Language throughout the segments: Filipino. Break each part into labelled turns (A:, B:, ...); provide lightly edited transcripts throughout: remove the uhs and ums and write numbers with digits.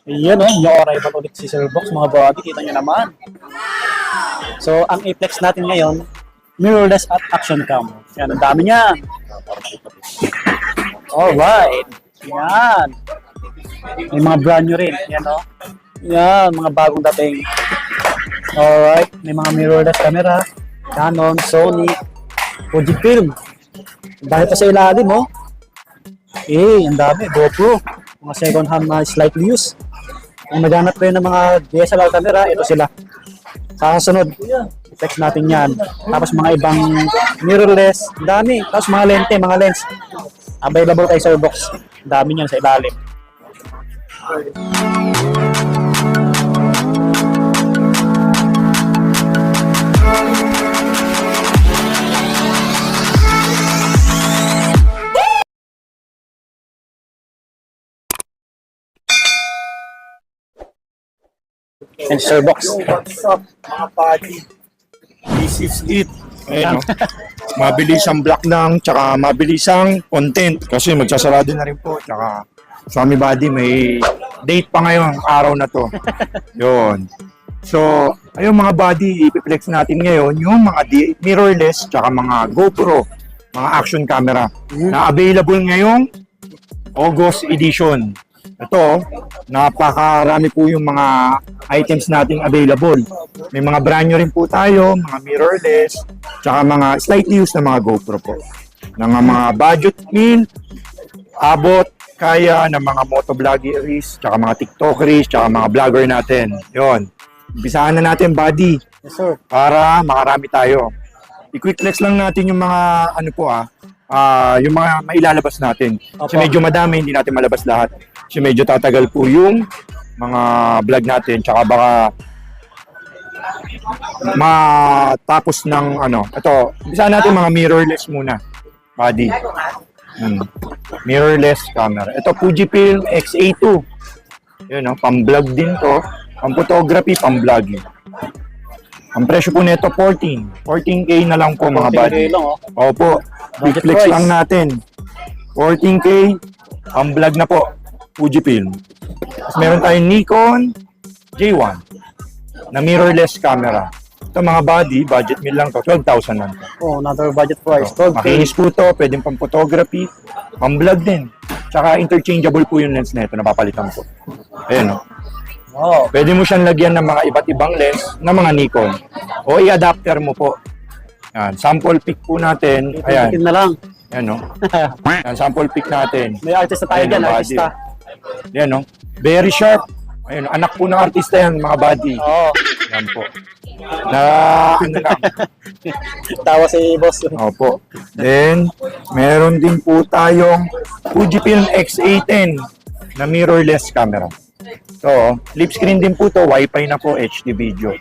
A: Yan o, yung arrival ulit si Sir Box, mga body, kita nyo naman. So, ang i-flex natin ngayon, mirrorless at action cam. Yan, ang dami niya. Alright. Yan. May mga brand new rin. Yan o. Yan, mga bagong dating. Alright. May mga mirrorless camera. Canon, Sony, Fujifilm. Dahil pa sa ilalim mo. Ang dami. GoPro. Mga second hand na slightly used. Kung maghanap kayo ng mga DSLR camera, ito sila. Sa kasunod, text natin yan. Tapos mga ibang mirrorless, dami. Tapos mga lente, mga lens. Available kay Sir Box. Dami niyan sa ilalim. And Sir Box.
B: What's up, mga buddy? This is it. Ayan, no? Mabilis ang block lang, tsaka mabilis ang content. Kasi magsasarado na rin po. Tsaka, Swami Buddy, may date pa ngayon, araw na to. Yun. So, ayun mga buddy, ipiplex natin ngayon yung mga mirrorless, tsaka mga GoPro, mga action camera, na available ngayong August edition. Ito, napakarami po yung mga items nating available. May mga brand new rin po tayo, mga mirrorless, tsaka mga slightly used na mga GoPro po. Ng mga budget meal, abot, kaya ng mga motovloggeries, tsaka mga TikTokeries, tsaka mga vlogger natin. Yon. Umpisahan na natin, buddy.
A: Yes, sir.
B: Para makarami tayo. I-quick flex lang natin yung mga ano po yung mga mailalabas natin. Kasi medyo madami, hindi natin malabas lahat. Kasi medyo tatagal po yung mga vlog natin. Tsaka baka matapos ng ito, umpisahan natin mga mirrorless muna, buddy. Mirrorless camera. Ito Fujifilm X-A2. Yun, pang-vlog din to. Pang-photography, pang-vlogging. Ang presyo po nito 14K na lang po mga buddy.
A: 14K lang,
B: Opo.
A: Budget
B: Flex
A: price.
B: lang natin. 14K, ang vlog na po, Fujifilm. Tapos meron tayong Nikon J1 na mirrorless camera. Ito mga buddy, budget meal lang to, 12,000 lang to.
A: Oh, another budget price.
B: So,
A: 12K.
B: makinis po to, pwedeng pang photography, pang vlog din. Tsaka interchangeable po yung lens na ito, napapalitan po. Ayan o.
A: Wow.
B: Pwede mo siyang lagyan ng mga iba't ibang lens ng mga Nikon. O i-adapter mo po. Yan, sample pic po natin. Ayan.
A: Titin na lang.
B: Yan no. Yan, sample pic natin.
A: May artista tayo
B: Ayan,
A: dyan,
B: mga
A: artista.
B: buddy. Yan no. Very sharp. Ayun, anak po ng artista yan, mga buddy.
A: Oo.
B: Yan po. Na ano lang.
A: Tawa si boss.
B: Opo. Then, meron din po tayong Fujifilm X-A10 na mirrorless camera. So, flip screen din po to, Wi-Fi na po, HD video.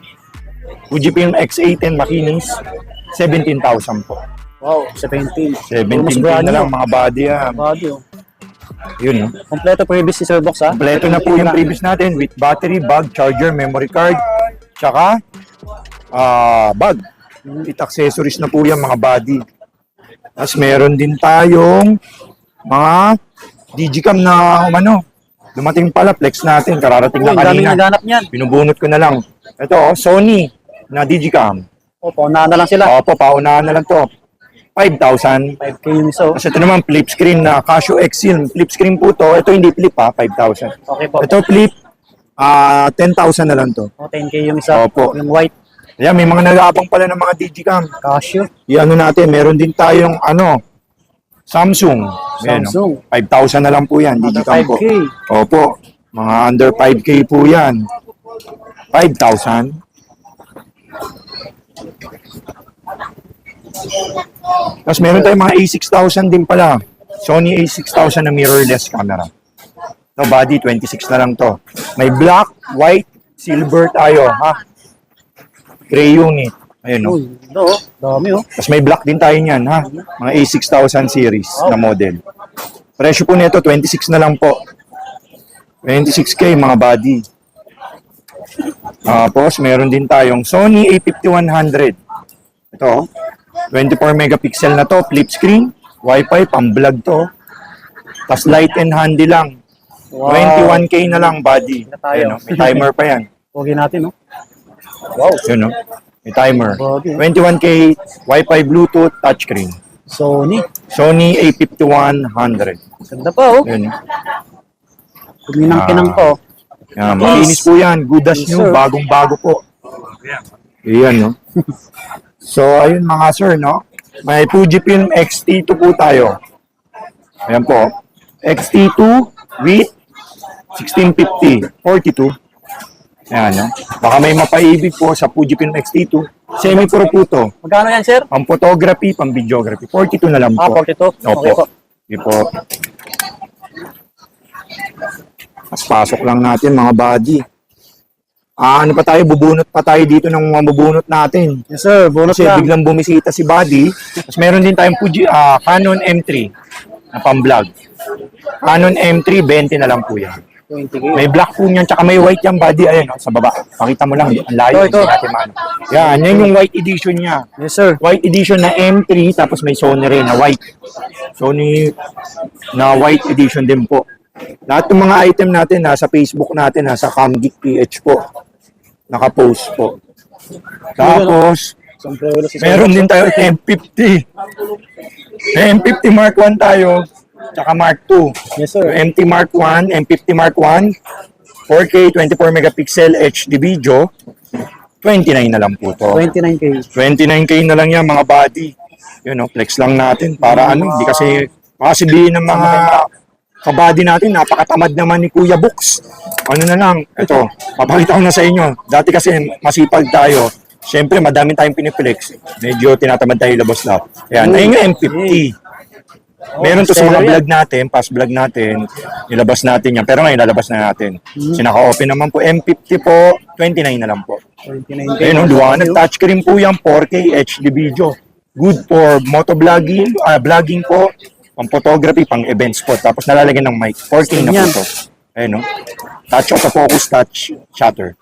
B: Fujifilm X-A10 makinis, 17,000 po.
A: Wow, 17.
B: 17K na lang mga body yan.
A: Body, oh.
B: Yun, no?
A: Kompleto previous si Sir Box, ha?
B: Kompleto na po yung previous natin with battery, bag, charger, memory card, tsaka bag. With accessories na po yan mga body. Tapos meron din tayong mga digicam na dumating pala, flex natin, kararating
A: Uy,
B: na
A: ang daming
B: kanina.
A: naghanap niyan.
B: Binubunot ko na lang. Ito, Sony na digicam.
A: Opo, unahan na lang sila.
B: Opo, paunahan na lang to. 5,000.
A: 5K yung isa, oh.
B: Kasi ito naman, flip screen na Casio X-Film. Flip screen po to. Ito hindi flip 5,000.
A: Okay po.
B: Ito flip, 10,000 na lang to.
A: Oh, 10K yung isa.
B: Opo.
A: Yung white.
B: Ayan, may mga nag-aabang pala ng mga digicam.
A: Casio.
B: Iano natin, meron din tayong Samsung. Ayan,
A: Samsung.
B: 5,000 na lang po yan,
A: Under
B: digicam po.
A: 5K.
B: Opo, mga under 5K po yan. 5,000. Tapos meron tayong mga A6000 din pala. Sony A6000 na mirrorless camera. No, body 26 na lang to. May black, white, silver tayo, ha? Gray unit. Ayun, no?
A: Uy, ito, oh. Dami, oh.
B: Tapos may black din tayo niyan, ha? Mga A6000 series na model. Presyo po nito 26 na lang po. 26K mga body. Tapos meron din tayong Sony A5100. Ito, 24 megapixel na to, flip screen, Wi-Fi, pang-vlog to. Tapos light and handy lang.
A: Wow.
B: 21K na lang, buddy.
A: Na tayo.
B: Ayan, no? May timer pa yan.
A: Pogi natin, no? Wow.
B: Yun, no? May timer.
A: Pogi.
B: 21K, Wi-Fi, Bluetooth, touchscreen.
A: Sony.
B: Sony A5100.
A: Ganda pa, oh.
B: Yun.
A: Kuminang-kinang pa, oh.
B: Yan, makinis po yan. Good as
A: Yes,
B: new.
A: sir.
B: Bagong-bago po. Ayan, no? So, ayun mga sir, no? May Fujifilm X-T2 po tayo. Ayan po. X-T2 with 1650, 42. Ayan, no? Baka may mapaibig po sa Fujifilm X-T2. Semi-pro po to.
A: Magkano yan, sir?
B: Pang photography, pang videography. 42 na lang po.
A: 42? Okay po.
B: Sige po. Mas pasok lang natin mga buddy. Ano pa tayo, bubunot pa tayo dito ng mga bubunot natin.
A: Yes, sir. Bonus
B: Kasi
A: lang.
B: biglang bumisita si Buddy. Tapos meron din tayong Canon M3 na pang-vlog. Canon M3, 20 na lang po yan.
A: 20K.
B: May black po niyan, tsaka may white yan, Buddy. Ayan, oh, sa baba. Pakita mo lang, ang layo.
A: Ito.
B: Hindi natin maano. Yan, yan yung white edition niya.
A: Yes, sir.
B: White edition na M3, tapos may Sony rin na white. Sony na white edition din po. Lahat ng mga item natin nasa Facebook natin, nasa Camgeek PH po. Naka-post po. Tapos,
A: Sombrero si sir.
B: meron din tayo M50. May M50 Mark 1 tayo, tsaka Mark 2.
A: Yes, sir.
B: MT Mark 1, M50 Mark 1, 4K, 24 megapixel HD video, 29 na lang po to.
A: 29K.
B: 29K na lang yan mga buddy. Yun, no, flex lang natin para ano, hindi kasi makasibihin ng mga kabady natin, napakatamad naman ni Kuya Books. Ano na lang, ito, papakita ko na sa inyo. Dati kasi masipag tayo. Siyempre, madami tayong piniplex. Medyo tinatamad tayo ilabas lahat. Ayan, ayun yung M50. Meron to sa mga vlog natin, past vlog natin, ilabas natin yan. Pero ngayon, lalabas na natin. Sinaka-open naman po, M50 po, 29 na lang po.
A: 29K.
B: Ayun, liwanag, touchscreen po yan, 4K HD video. Good for motovlogging, vlogging po, pang photography, pang events po. Tapos nalalagyan ng mic, 4K na po
A: Yan.
B: ito. Ayun, no? Touch autofocus, touch shutter.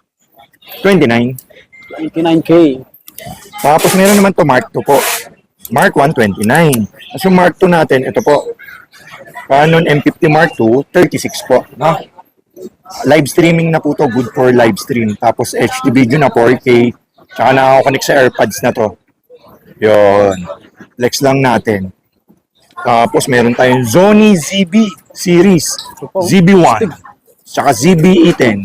B: 29.
A: 29K.
B: Tapos meron naman to Mark 2 po. Mark 1, 29. Tapos yung Mark 2 natin, ito po. Canon M50 Mark 2, 36 po. No? Live streaming na po to, good for live stream. Tapos HD video na 4K. Tsaka nakaka-connect sa AirPods na to. Yun. Flex lang natin. Tapos meron tayong Sony ZB series. ZB1. Tsaka ZB-E10.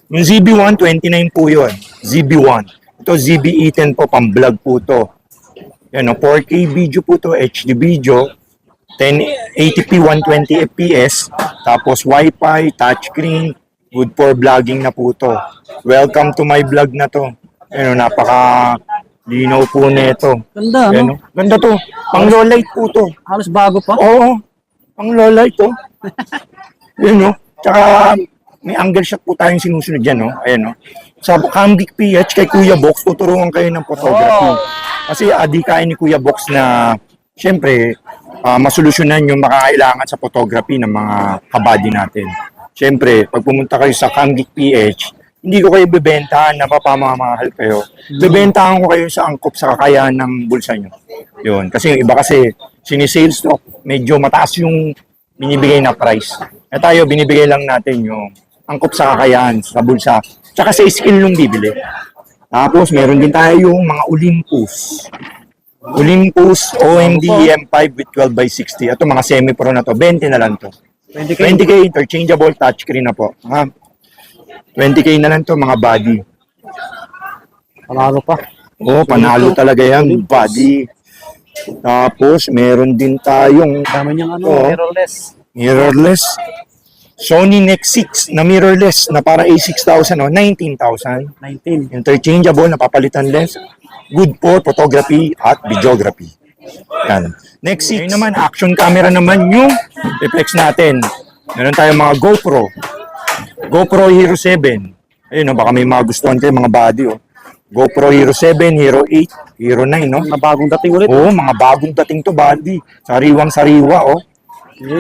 B: Yung ZB1, 29 po yun. ZB1. Ito ZB-E10 po, pang-vlog po to. Yan, 4K video po to, HD video. 1080p, 120 fps. Tapos Wi-Fi, touchscreen. Good for vlogging na po to. Welcome to my vlog na to. Yan, napaka linaw po nito.
A: Ganda,
B: Yan,
A: no?
B: ganda to. Pang low light po to.
A: Halos bago pa.
B: Oo, pang low light to. Yun, no? Tsaka may angle shot po tayong sinusunod dyan, no? Ayan, no? Sa Camgeek PH kay Kuya Box, tuturuan kayo ng photography. Kasi adikain ni Kuya Box na, syempre, masolusyonan yung makakailangan sa photography ng mga kabady natin. Syempre, pag pumunta kayo sa Camgeek PH, hindi ko kayo bebentahan na papamamahal kayo. Bebentahan ko kayo sa angkop sa kakayahan ng bulsa nyo. Yun. Kasi yung iba kasi, sinisales stock, medyo mataas yung binibigay na price. At tayo, binibigay lang natin yung angkop sa kakayahan, sa bulsa. Tsaka sa skill nung bibili. Tapos, meron din tayo yung mga Olympus. Olympus OMD M5 with 12x60. Ito, mga semi-pro na to. 20 na lang to.
A: 20K.
B: 20K, interchangeable touchscreen na po. Ha? 20K na lang to, mga body.
A: Panalo pa.
B: Oo, panalo talaga yan, body. Tapos, meron din tayong
A: Dami niyang ano,
B: Oo.
A: mirrorless.
B: mirrorless. Sony Nex 6 na mirrorless na para A6000, no? 19,000.
A: 19.
B: Interchangeable, napapalitan lens. Good for photography at videography. Yan. Next 6 naman, action camera naman yung reflex natin. Meron tayong mga GoPro. GoPro Hero 7. Ayun, no, baka may magustuhan kayo mga body, oh. GoPro Hero 7, Hero 8, Hero 9, no?
A: Na bagong dating ulit.
B: Oo, mga bagong dating to, body. Sariwang-sariwa, oh.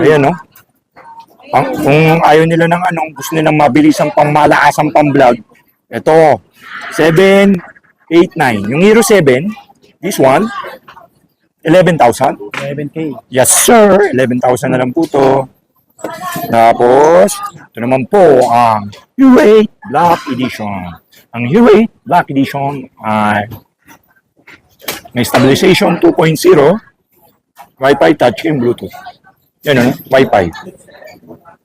B: Ayan, no? Kung ayaw nila ng ano, gusto nilang mabilisang pangmalaasang pang-vlog, ito, 7, 8, 9. Yung Hero 7, this one, 11,000.
A: 11K.
B: Yes, sir. 11,000 na lang po to. Tapos, ito naman po ang Hero 8 Black Edition. Ang Hero 8 Black Edition ay may stabilization 2.0, Wi-Fi, touchscreen, Bluetooth. Yan ano, Wi-Fi.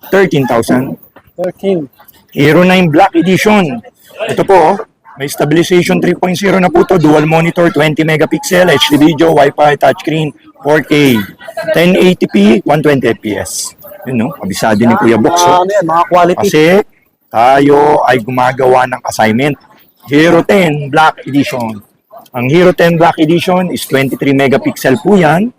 B: 13,000.
A: 13.
B: Hero 9 Black Edition. Ito po, may stabilization 3.0 na po to, dual monitor, 20 megapixel, HD video, Wi-Fi, touchscreen, 4K, 1080p, 120 fps. Yun no, kabisado ni Kuya Box.
A: Ano yan, mga quality.
B: Kasi tayo ay gumagawa ng assignment. Hero 10 Black Edition. Ang Hero 10 Black Edition is 23 megapixel po yan.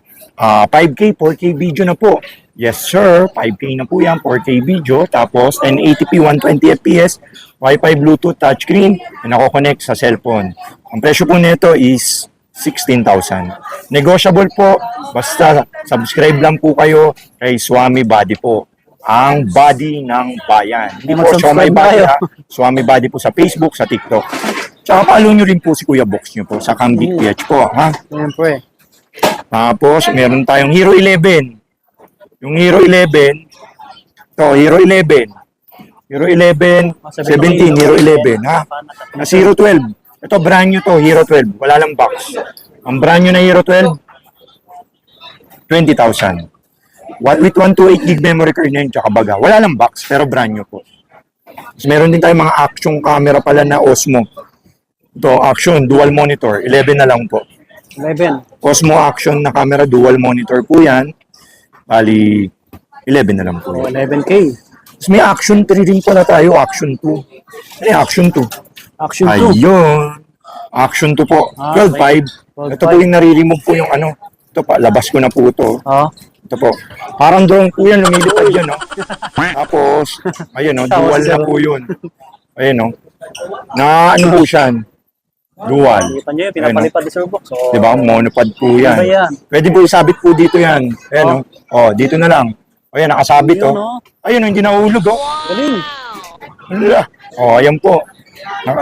B: 5K, 4K video na po. Yes sir, 5K na po yan, 4K video. Tapos 1080p, 120 fps, Wi-Fi, Bluetooth, touchscreen, na nako-connect sa cellphone. Ang presyo po nito is 16,000. Negotiable po, basta subscribe lang po kayo kay Swami Body po. Ang body ng bayan. Hindi po Swami
A: Mag-subscribe
B: Body
A: tayo.
B: ha. Swami Body po sa Facebook, sa TikTok. Tsaka follow nyo rin po si Kuya Box nyo po sa Kambik PH po. Ha?
A: Siyempre.
B: Tapos, meron tayong Hero 11. Yung Hero 11, to Hero 11. Hero 11, 17, Hero 11, ha? Na Hero 12. Ito, brand new to, Hero 12. Wala lang box. Ang brand new na Hero 12, 20,000. With 128 gig memory card na yun, tsaka baga. Wala lang box, pero brand new po. Tapos meron din tayong mga action camera pala na Osmo. Ito, action, dual monitor, 11 na lang po.
A: 11.
B: Osmo action na camera, dual monitor po yan. Bali, 11 na lang po
A: O,
B: yan.
A: 11K.
B: Tapos may action 3 rin pala tayo, action 2. Ay, action 2.
A: Action 2.
B: Ayun. Action 2 po.
A: Ah,
B: 12.5. Ito po yung nare-remove po yung ano. Ito pa, labas ko na po ito.
A: Oh.
B: Ito po. Parang drone po yan, lumilipad yan, no? Tapos, ayun, no? Dual na po yun. Ayun, no? Na ano po siya? Dual.
A: Kita nyo yun, pinapalipad ni Sir Box. So,
B: Diba? Monopod po yan.
A: Iba yan.
B: Pwede po isabit po dito yan. Ayan, no? Oh, dito na lang. Ayan, nakasabit,
A: Yun,
B: oh. Ayun, hindi nahulog, oh.
A: Galing.
B: Wala. Oh, ayan po.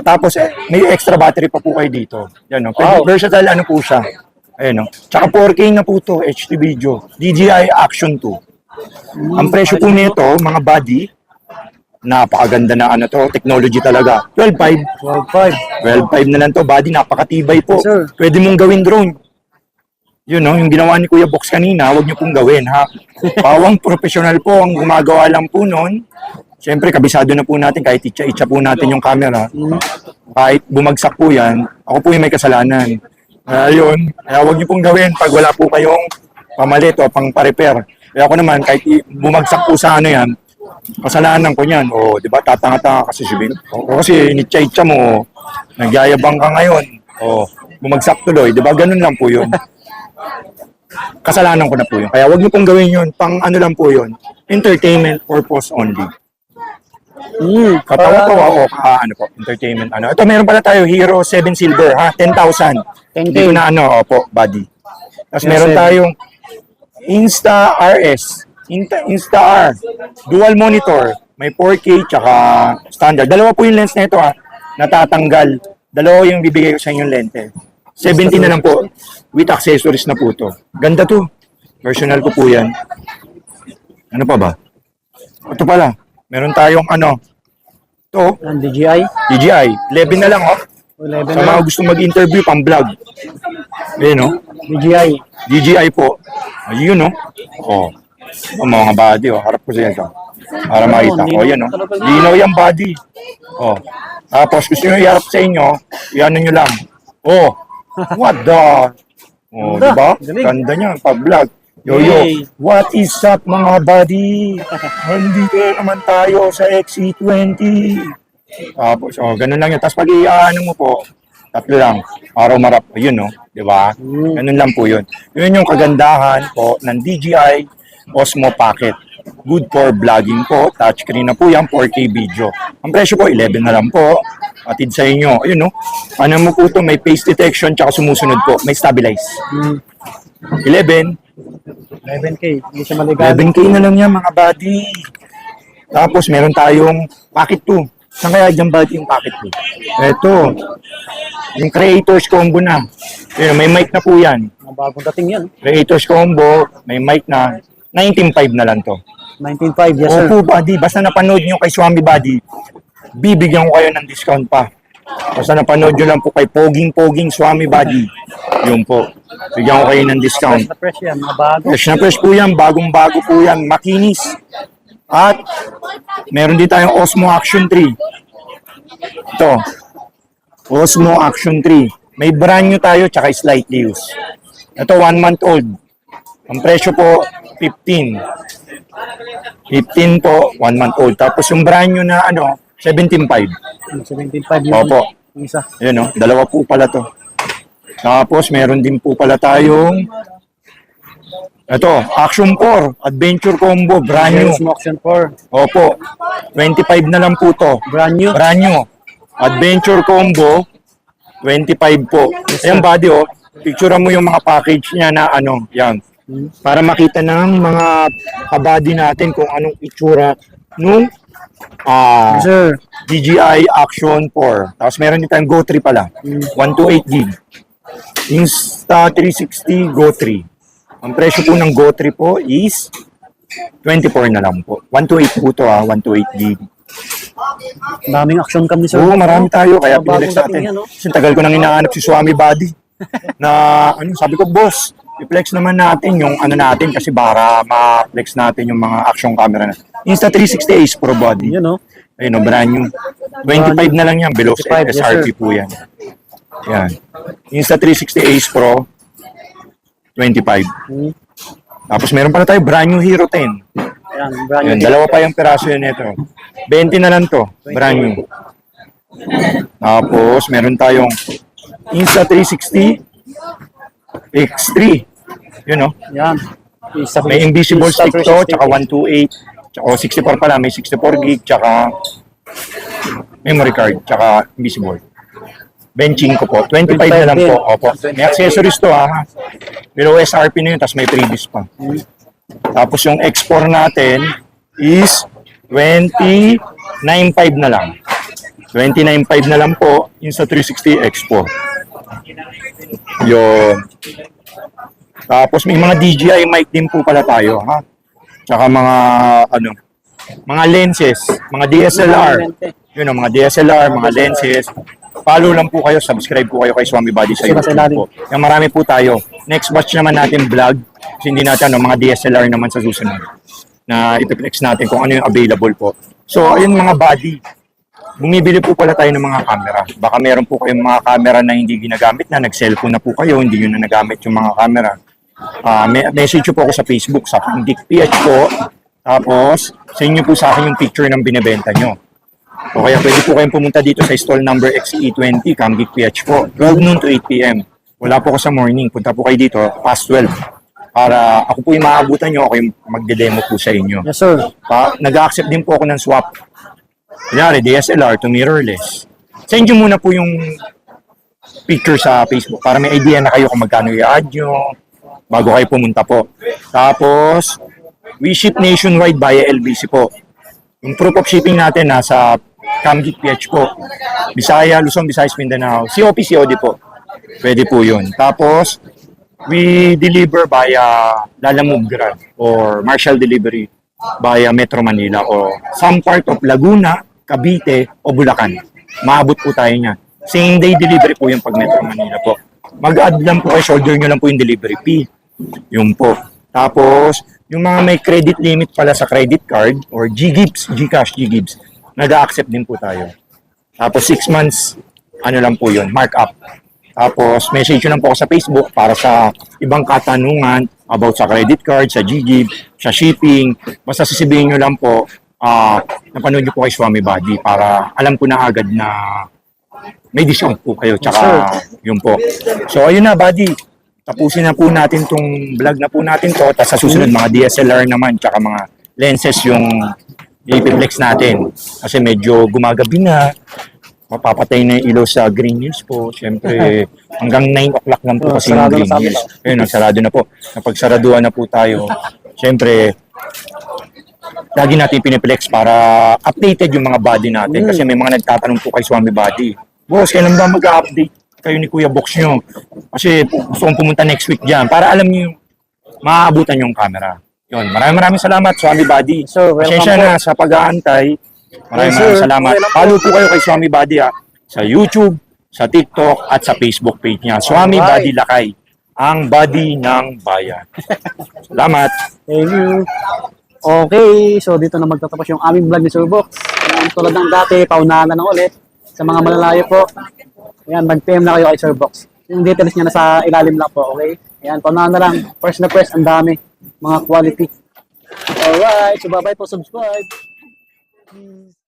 B: Tapos, may extra battery pa po kayo dito. Yan, no? Pwede,
A: Wow.
B: versatile ano po siya. Ayan, no? Tsaka 4K na po to, HD video. DJI Action 2. Ang presyo po nito, mga body, napakaganda na ano to, technology talaga. 12.5.
A: 12.5.
B: 12.5 na lang to, body, napakatibay po.
A: Yes, sir.
B: Pwede mong gawin drone. Yun, no? Yung ginawa ni Kuya Box kanina, huwag niyo pong gawin, ha? Pawang professional po, ang gumagawa lang po nun. Siyempre, kabisado na po natin, kahit itcha-itcha po natin yung camera. Kahit bumagsak po yan, ako po yung may kasalanan. Ayun, kaya huwag niyo pong gawin pag wala po kayong pamalit o pang pa-repair. Kaya ako naman, kahit bumagsak po sa ano yan, kasalanan ko yan. O, di ba, tatanga-tanga kasi si Bing. O, kasi initcha-itcha mo, nagyayabang ka ngayon. O, bumagsak tuloy, di ba, ganun lang po yun. Kasalanan ko na po yun. Kaya huwag niyo pong gawin yun, pang ano lang po yun, entertainment purpose only. Katawa-tawa o ano po, entertainment ano. Ito meron pala tayo Hero 7 Silver ha, 10,000.
A: 10K.
B: Hindi ko na ano, opo, body. Tapos
A: Hero
B: meron
A: 7.
B: tayong Insta RS, Insta R, dual monitor, may 4K tsaka standard. Dalawa po yung lens na ito ha, natatanggal. Dalawa yung bibigay ko sa inyong lente. 70 na lang po, with accessories na po to. Ganda to. Personal ko po yan. Ano pa ba? Ito pala. Meron tayong ano. Ito,
A: Ang DJI.
B: DJI. 11 na lang, oh.
A: 11
B: Sa
A: na.
B: mga gusto mag-interview, pang-vlog. Ayun, oh.
A: DJI.
B: DJI po. Ayun, oh. Oh. Oh, mga body, oh. Harap ko siya ito. Para makita. Oh, yan, oh. Linaw yung body. Oh. Tapos, gusto nyo iharap sa inyo, iano nyo lang. Oh. What the? Oh,
A: Ganda.
B: diba?
A: Galing.
B: Ganda niya, pag-vlog. Yo,
A: Yay.
B: what is up mga buddy? Nandito naman tayo sa XC20. Tapos, oh, ganun lang yun. Tapos pag i-ano mo po, tatlo lang, araw marap. Yun, no? Di ba? Ganun lang po yun. Yun yung kagandahan po ng DJI Osmo Pocket. Good for vlogging po. Touchscreen na po yan, 4K video. Ang presyo po, 11 na lang po. Atid sa inyo. Ayun, no? Ano mo po to, may face detection, tsaka sumusunod po. May stabilize. 11.
A: 11K. Hindi siya maligaw.
B: 11K na lang yan mga buddy. Tapos meron tayong Pocket 2. Saan kaya dyan buddy yung Pocket 2? Ito. Yung Creators Combo na. Ayun, may mic na po yan.
A: Mga bagong dating yan.
B: Creators Combo, may mic na. 19.5 na lang to.
A: 19.5, yes sir.
B: Opo, buddy. Basta napanood nyo kay Swami Buddy, bibigyan ko kayo ng discount pa. Basta napanood nyo lang po kay Poging Swami Buddy. Yun po. Bigyan ko kayo ng discount.
A: Fresh na fresh yan, mga bago.
B: Fresh na fresh po yan. Bagong-bago po yan. Makinis. At meron din tayong Osmo Action 3. Ito. Osmo Action 3. May brand new tayo tsaka slightly used. Ito, 1 month old. Ang presyo po, 15. 15 po, 1 month old. Tapos yung brand new na 17.5.
A: 17.5 yung
B: Opo.
A: yung isa.
B: Ayun dalawa po pala to. Tapos meron din po pala tayong Action 4, Adventure Combo, brand new.
A: Osmo Action 4,
B: Opo. 25 na lang po to.
A: brand new.
B: Brand new. Adventure Combo, 25 po. Ayan, buddy, picturean mo yung mga package niya na yan. Para makita ng mga kabady natin kung anong itsura nung
A: Yes sir.
B: DJI Action 4. Tapos meron din tayong Go 3 pala. 128 gig. Insta360 Go 3. Ang presyo po ng Go 3 po is 24 na lang po. 128 po to 128 gig.
A: Daming action cam ni sir.
B: Oo, marami tayo. Kaya
A: Mga bagong
B: pinilex natin.
A: dating yan, no?
B: Kasi tagal ko nang hinahanap si Swami Buddy. Na, sabi ko, boss, i-flex naman natin yung natin kasi para ma-flex natin yung mga action camera na. Insta360 Ace Pro Body.
A: Yun, no?
B: Ayun, brand new. 25 na lang yan. Below
A: 25, yes,
B: SRP
A: sir.
B: po yan. Yan. Insta360 Ace Pro, 25. Tapos meron pala tayo brand new Hero 10.
A: Ayan, brand
B: Yun,
A: new.
B: dalawa pa yung peraso yun ito. 20 na lang to. Brand new. Tapos meron tayong Insta360 X3. Yun
A: Yan. Isa
B: May invisible
A: Insta
B: stick to,
A: 360.
B: tsaka 128, tsaka 64 pala, may 64 gig, tsaka memory card, tsaka invisible. Benching ko po. 25 na lang po. Opo. May accessories to Below SRP na yun, tapos may previous pa. Tapos yung X4 natin is 29.5 na lang. 29.5 na lang po, yung sa 360 X4. Yun. Tapos may mga DJI mic din po pala tayo, Tsaka mga, mga lenses, mga DSLR. Yun mga DSLR, mga lenses. Follow lang po kayo, subscribe po kayo kay Swami Buddy sa YouTube po. Yung marami po tayo. Next watch naman natin vlog. Kasi hindi natin, mga DSLR naman sa susunod. Na ipiplex natin kung ano yung available po. So, ayun mga buddy. Bumibili po pala tayo ng mga camera. Baka meron po kayong mga camera na hindi ginagamit na, nag-cellphone na po kayo, hindi nyo na nagamit yung mga camera. Message po ako sa Facebook, sa Dick PH po. Tapos, sa inyo po sa akin yung picture ng binibenta nyo. O kaya pwede po kayong pumunta dito sa stall number XE20, Camgeek PH po. 12 noon to 8 p.m. Wala po ako sa morning. Punta po kayo dito, past 12. Para ako po yung maabutan nyo, ako yung magde-demo po sa inyo.
A: Yes sir.
B: Nag-accept din po ako ng swap. Kunyari, DSLR to mirrorless. Send nyo muna po yung picture sa Facebook para may idea na kayo kung magkano i-add nyo bago kayo pumunta po. Tapos, we ship nationwide via LBC po. Yung proof of shipping natin nasa Camgeek PH po. Bisaya, Luzon, Visayas, Mindanao. COP, COD po. Pwede po yun. Tapos, we deliver via Lalamove Grab or Marshall Delivery via Metro Manila o some part of Laguna, Cavite o Bulacan. Maabot po tayo niya. Same day delivery po yung pag Metro Manila po. Mag-add lang po kayo, shoulder nyo lang po yung delivery fee. Yun po. Tapos, yung mga may credit limit pala sa credit card or G-Gibbs, Gcash, G-Gibbs, nag-accept din po tayo. Tapos 6 months, lang po yun, markup. Tapos message nyo lang po ako sa Facebook para sa ibang katanungan about sa credit card, sa G-Gibbs, sa shipping. Basta sasabihin nyo lang po, napanood nyo po kay Swami Buddy para alam ko na agad na may discount po kayo. Tsaka yun po. So ayun na, Buddy. Tapusin na po natin tong vlog na po natin to. Tapos sa susunod, mga DSLR naman, tsaka mga lenses yung ipiplex natin. Kasi medyo gumagabi na. Mapapatay na yung ilaw sa Green Hills po. Siyempre, hanggang 9 o'clock lang po kasi yung Green Hills. Ayun, nagsarado na po. Napagsaraduan na po tayo. Siyempre, lagi natin piniplex para updated yung mga body natin. Kasi may mga nagtatanong po kay Swami Buddy. Boss, kailan ba mag-update kayo ni Kuya Box nyo? Kasi gusto kong pumunta next week dyan para alam nyo yung maaabutan yung camera. Yun, maraming salamat, Swami Buddy.
A: Sir, welcome
B: Pasensya
A: po.
B: na sa pag-aantay.
A: Yes,
B: Maraming
A: sir.
B: salamat.
A: Okay lang po.
B: Follow po kayo kay Swami Buddy sa YouTube, sa TikTok, at sa Facebook page niya. Swami
A: Alright.
B: Buddy Lakay, ang body ng bayan. Salamat.
A: Thank you. Okay, so dito na magtatapos yung aming vlog ni Sir Box. Ayan, tulad ng dati, paunahan na lang ulit. Sa mga malalayo po, ayan, mag-PM na kayo kay Sir Box. Yung details niya nasa ilalim lang po, okay? Ayan, paunahan na lang. First na press, ang dami. Mga quality. Alright, so bye-bye po, subscribe.